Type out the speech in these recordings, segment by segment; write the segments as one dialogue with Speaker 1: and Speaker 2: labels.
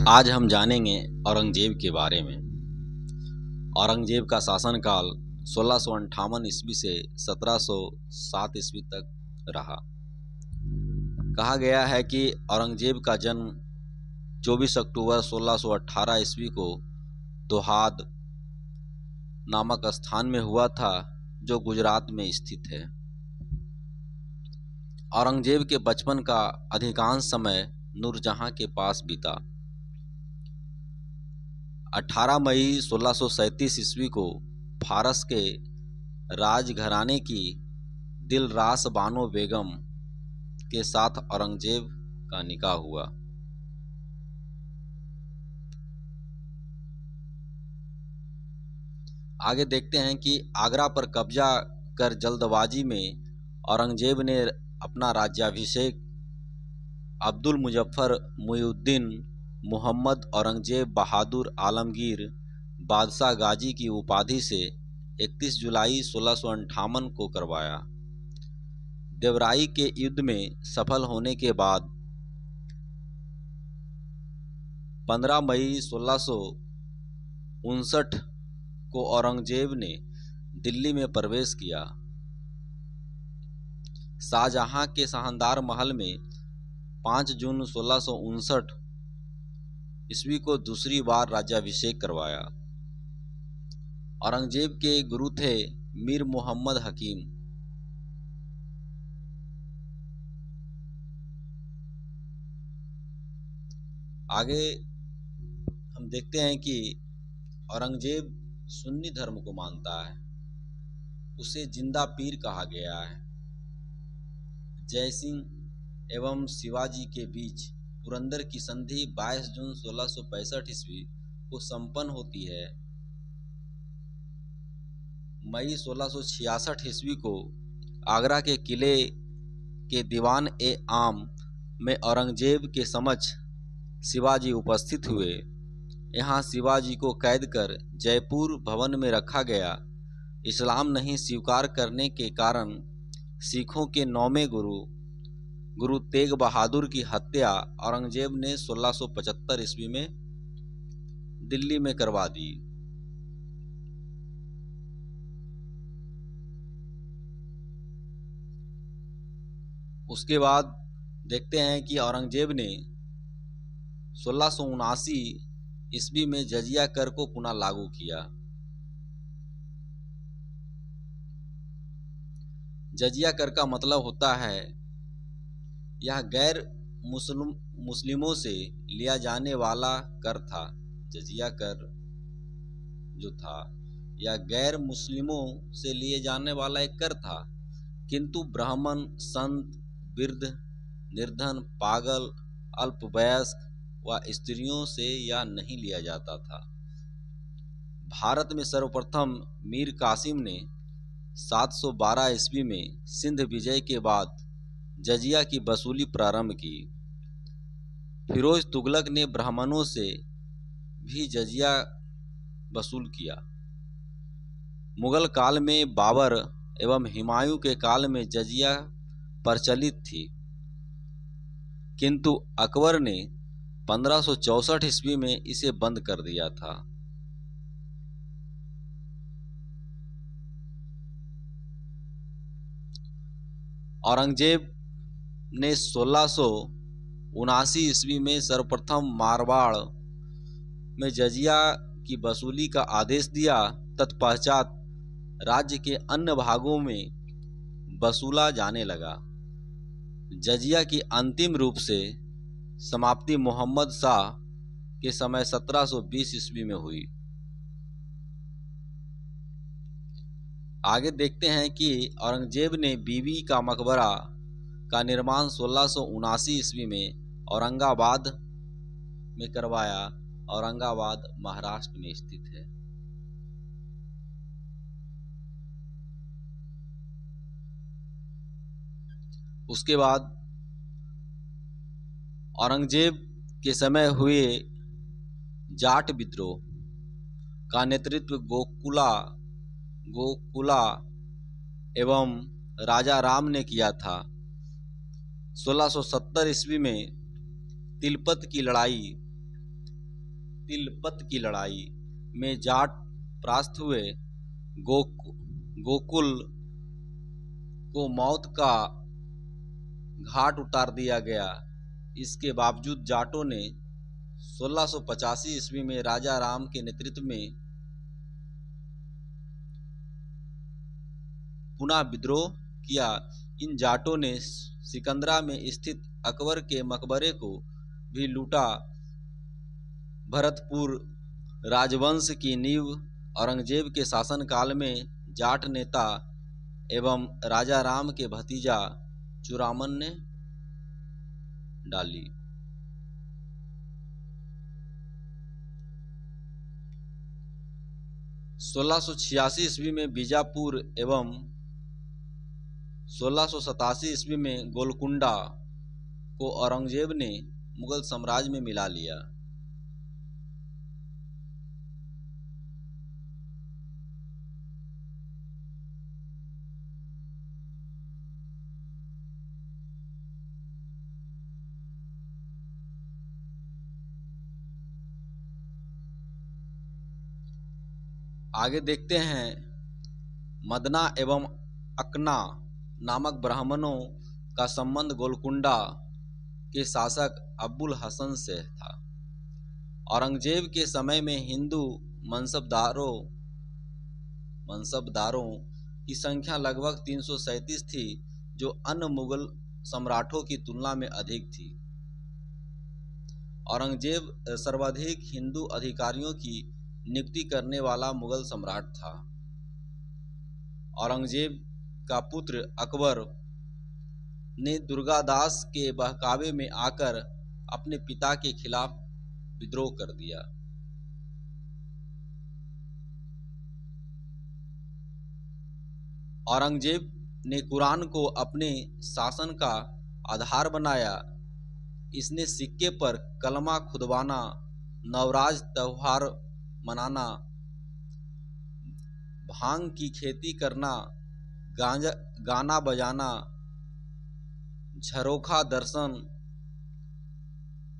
Speaker 1: आज हम जानेंगे औरंगजेब के बारे में। औरंगजेब का शासनकाल 1658 ईस्वी से 1707 ईस्वी तक रहा। कहा गया है कि औरंगजेब का जन्म 24 अक्टूबर 1618 ईस्वी को दोहाद नामक स्थान में हुआ था, जो गुजरात में स्थित है। औरंगजेब के बचपन का अधिकांश समय नूरजहां के पास बीता। 18 मई 1637 ईस्वी को फारस के राजघराने की दिलरास बानो बेगम के साथ औरंगजेब का निकाह हुआ। आगे देखते हैं कि आगरा पर कब्जा कर जल्दबाजी में औरंगजेब ने अपना राज्याभिषेक अब्दुल मुजफ्फर मुइनुद्दीन मोहम्मद औरंगजेब बहादुर आलमगीर बादशाह गाजी की उपाधि से 31 जुलाई 1658 को करवाया। देवराई के युद्ध में सफल होने के बाद 15 मई 1659 को औरंगजेब ने दिल्ली में प्रवेश किया। शाहजहां के शानदार महल में 5 जून 1659 ईस्वी को दूसरी बार राज्याभिषेक करवाया। औरंगजेब के गुरु थे मीर मोहम्मद हकीम। आगे हम देखते हैं कि औरंगजेब सुन्नी धर्म को मानता है। उसे जिंदा पीर कहा गया है। जयसिंह एवं शिवाजी के बीच पुरंदर की संधि 22 जून 1665 ईस्वी को संपन्न होती है। मई 1666 ईस्वी को आगरा के किले के दीवान ए आम में औरंगजेब के समक्ष शिवाजी उपस्थित हुए। यहाँ शिवाजी को कैद कर जयपुर भवन में रखा गया। इस्लाम नहीं स्वीकार करने के कारण सिखों के 9वें गुरु तेग बहादुर की हत्या औरंगजेब ने 1675 ईस्वी में दिल्ली में करवा दी। उसके बाद देखते हैं कि औरंगजेब ने 1679 ईस्वी में जजिया कर को पुनः लागू किया। जजिया कर का मतलब होता है यह गैर मुस्लिमों से लिया जाने वाला कर था। जजिया कर जो था यह गैर मुस्लिमों से लिए जाने वाला एक कर था, किंतु ब्राह्मण, संत, वृद्ध, निर्धन, पागल, अल्पवयस्क व स्त्रियों से यह नहीं लिया जाता था। भारत में सर्वप्रथम मीर कासिम ने 712 ईस्वी में सिंध विजय के बाद जजिया की वसूली प्रारंभ की। फिरोज तुगलक ने ब्राह्मणों से भी जजिया वसूल किया। मुगल काल में बाबर एवं हुमायूं के काल में जजिया प्रचलित थी, किंतु अकबर ने 1564 ईस्वी में इसे बंद कर दिया था। औरंगजेब ने 1679 ईस्वी में सर्वप्रथम मारवाड़ में जजिया की वसूली का आदेश दिया। तत्पश्चात राज्य के अन्य भागों में वसूला जाने लगा। जजिया की अंतिम रूप से समाप्ति मोहम्मद शाह के समय 1720 ईस्वी में हुई। आगे देखते हैं कि औरंगजेब ने बीबी का मकबरा का निर्माण 1679 ईस्वी में औरंगाबाद में करवाया। औरंगाबाद महाराष्ट्र में स्थित है। उसके बाद औरंगजेब के समय हुए जाट विद्रोह का नेतृत्व गोकुला एवं राजा राम ने किया था। 1670 ईस्वी में तिलपत की लड़ाई तिलपत की लड़ाई में जाट परास्त हुए। गोकुल को मौत का घाट उतार दिया गया। इसके बावजूद जाटों ने 1685 ईस्वी में राजा राम के नेतृत्व में पुनः विद्रोह किया। इन जाटों ने सिकंदरा में स्थित अकबर के मकबरे को भी लूटा। भरतपुर राजवंश की नींव औरंगजेब के शासनकाल में जाट नेता एवं राजा राम के भतीजा चूड़ामन ने डाली। 1686 ईस्वी में बीजापुर एवं 1687 ईस्वी में गोलकुंडा को औरंगजेब ने मुगल साम्राज्य में मिला लिया। आगे देखते हैं, मदना एवं अकना नामक ब्राह्मणों का संबंध गोलकुंडा के शासक अब्बुल हसन से था। औरंगजेब के समय में हिंदू मनसबदारों की संख्या लगभग 337 थी, जो अन्य मुगल सम्राटों की तुलना में अधिक थी। औरंगजेब सर्वाधिक हिंदू अधिकारियों की नियुक्ति करने वाला मुगल सम्राट था। औरंगजेब का पुत्र अकबर ने दुर्गादास के बहकावे में आकर अपने पिता के खिलाफ विद्रोह कर दिया। औरंगजेब ने कुरान को अपने शासन का आधार बनाया। इसने सिक्के पर कलमा खुदवाना, नवराज त्योहार मनाना, भांग की खेती करना, गाना बजाना, झरोखा दर्शन,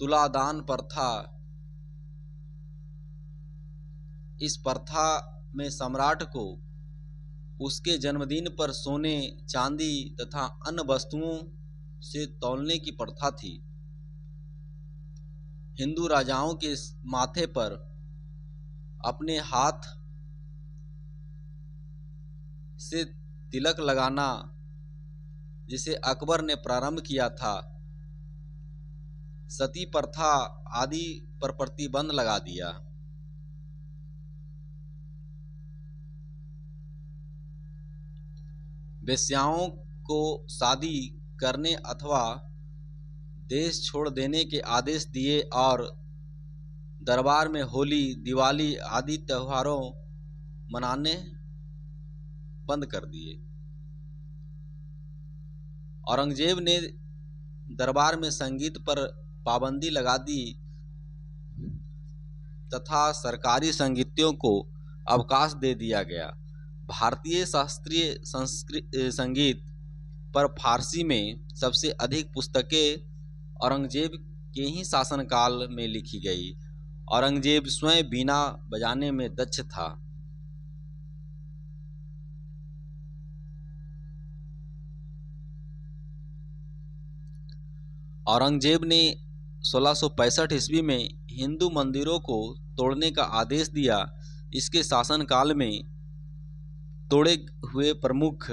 Speaker 1: तुलादान प्रथा। इस प्रथा में सम्राट को उसके जन्मदिन पर सोने, चांदी तथा अन्य वस्तुओं से तौलने की प्रथा थी। हिंदू राजाओं के माथे पर अपने हाथ से तिलक लगाना, जिसे अकबर ने प्रारंभ किया था, सती प्रथा आदि पर प्रतिबंध लगा दिया। वेश्याओं को शादी करने अथवा देश छोड़ देने के आदेश दिए और दरबार में होली, दिवाली आदि त्योहारों मनाने बंद कर दिए। औरंगजेब ने दरबार में संगीत पर पाबंदी लगा दी तथा सरकारी संगीतों को अवकाश दे दिया गया। भारतीय शास्त्रीय संगीत पर फारसी में सबसे अधिक पुस्तकें औरंगजेब के ही शासनकाल में लिखी गई। औरंगजेब स्वयं बीना बजाने में दक्ष था। औरंगजेब ने 1665 ईस्वी में हिंदू मंदिरों को तोड़ने का आदेश दिया। इसके शासनकाल में तोड़े हुए प्रमुख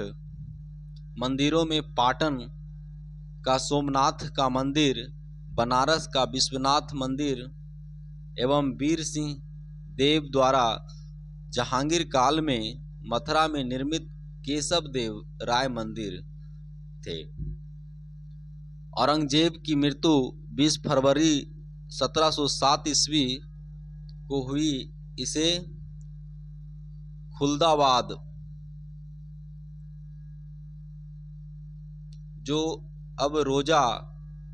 Speaker 1: मंदिरों में पाटन का सोमनाथ का मंदिर, बनारस का विश्वनाथ मंदिर एवं वीर सिंह देव द्वारा जहांगीर काल में मथुरा में निर्मित केशव देव राय मंदिर थे। औरंगजेब की मृत्यु 20 फरवरी 1707 ईस्वी को हुई। इसे खुलदाबाद, जो अब रोजा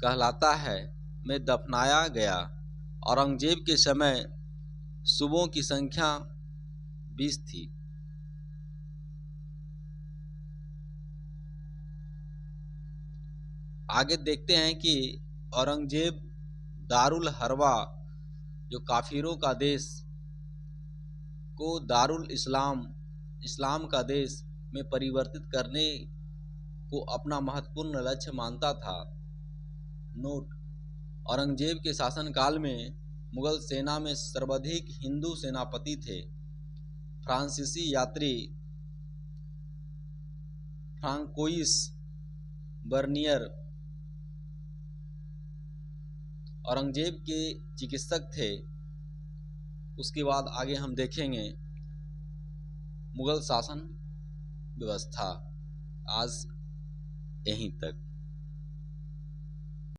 Speaker 1: कहलाता है, में दफनाया गया। औरंगजेब के समय सुबों की संख्या 20 थी। आगे देखते हैं कि औरंगजेब दारुल हरवा जो काफिरों का देश को दारुल इस्लाम, इस्लाम का देश में परिवर्तित करने को अपना महत्वपूर्ण लक्ष्य मानता था। नोट: औरंगजेब के शासनकाल में मुगल सेना में सर्वाधिक हिंदू सेनापति थे। फ्रांसीसी यात्री फ्रांकोइस बर्नियर औरंगजेब के चिकित्सक थे। उसके बाद आगे हम देखेंगे मुगल शासन व्यवस्था। आज यहीं तक।